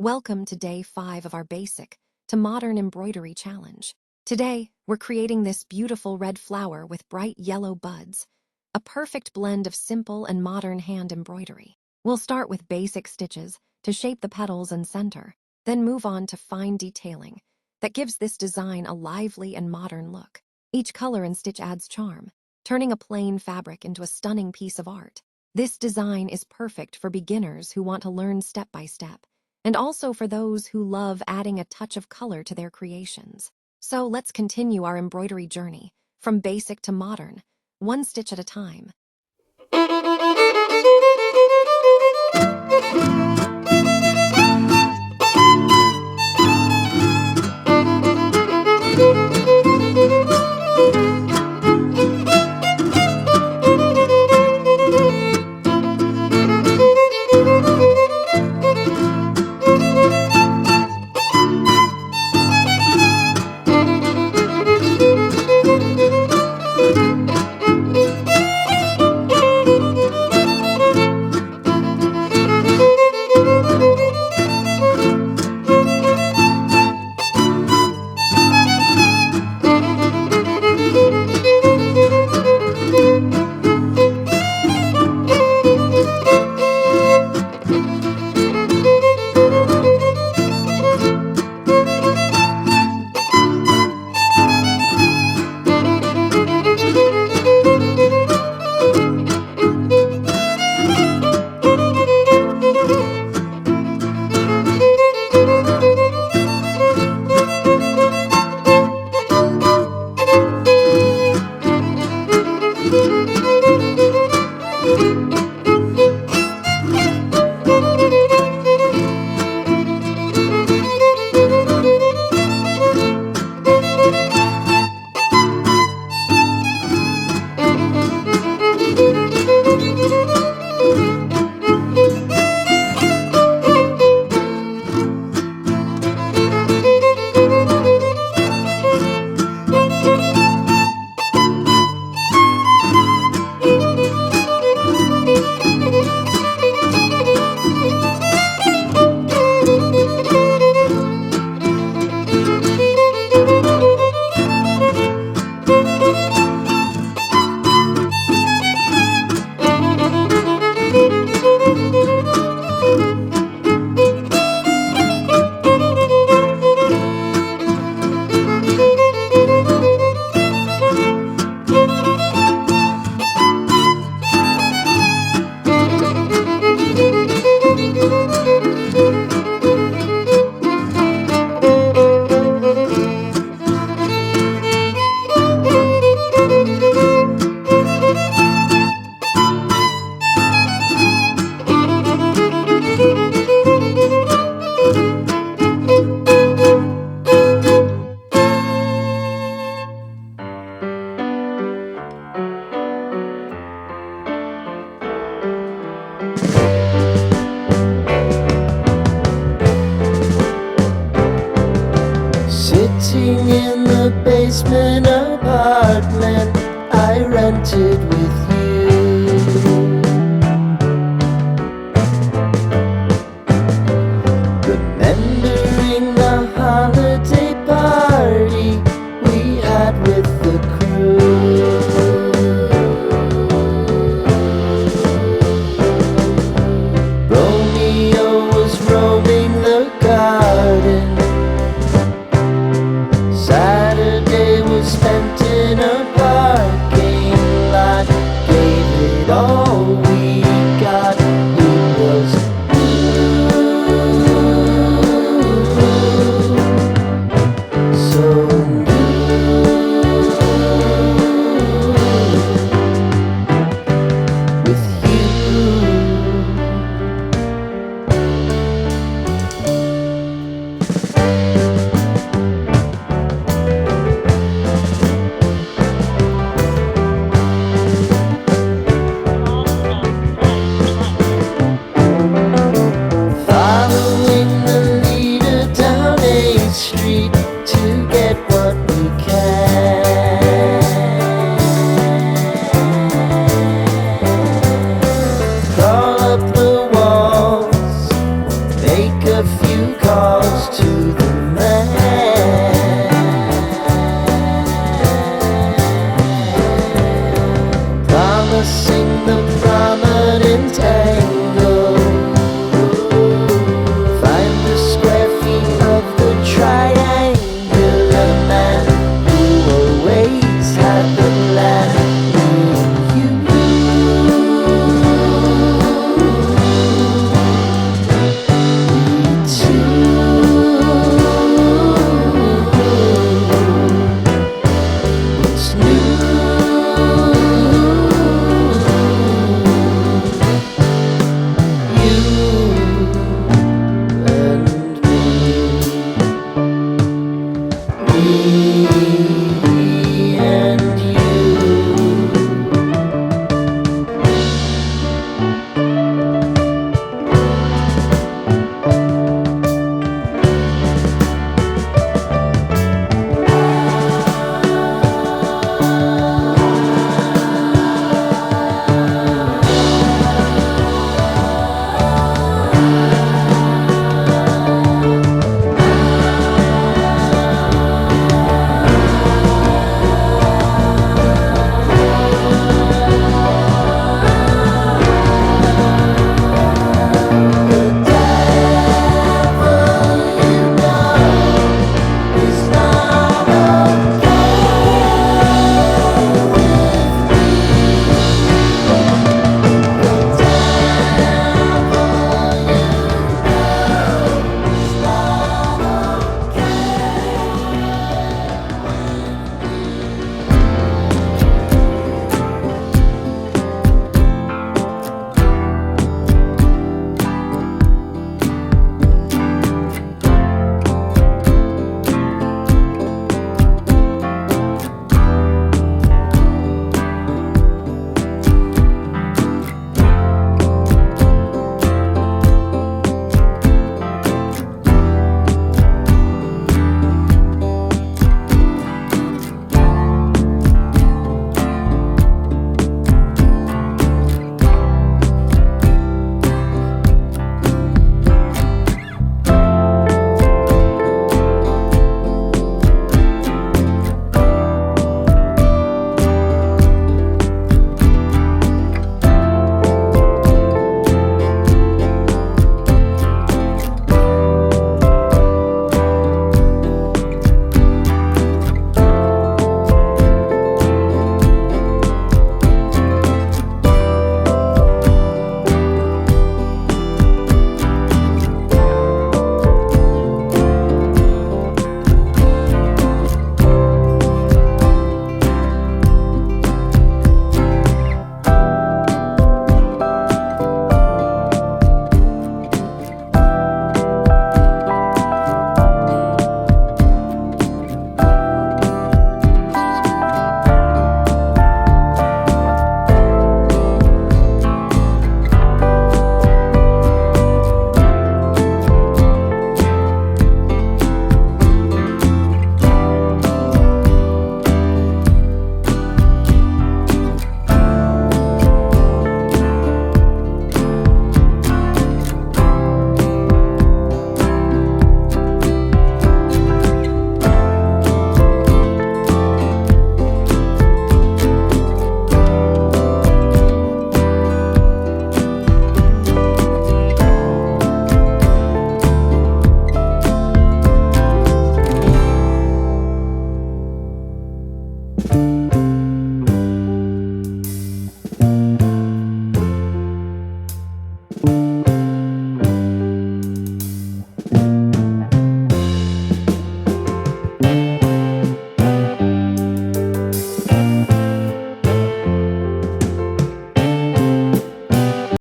Welcome to day 5 of our basic to modern embroidery challenge. Today, we're creating this beautiful red flower with bright yellow buds, a perfect blend of simple and modern hand embroidery. We'll start with basic stitches to shape the petals and center, then move on to fine detailing that gives this design a lively and modern look. Each color and stitch adds charm, turning a plain fabric into a stunning piece of art. This design is perfect for beginners who want to learn step by step, and also for those who love adding a touch of color to their creations. So let's continue our embroidery journey, from basic to modern, one stitch at a time. Sitting in the basement apartment I rented with you, remembering the holiday party we had with the crew. Romeo was roaming the garden, Saturday was spent in a parking lot. embroidery.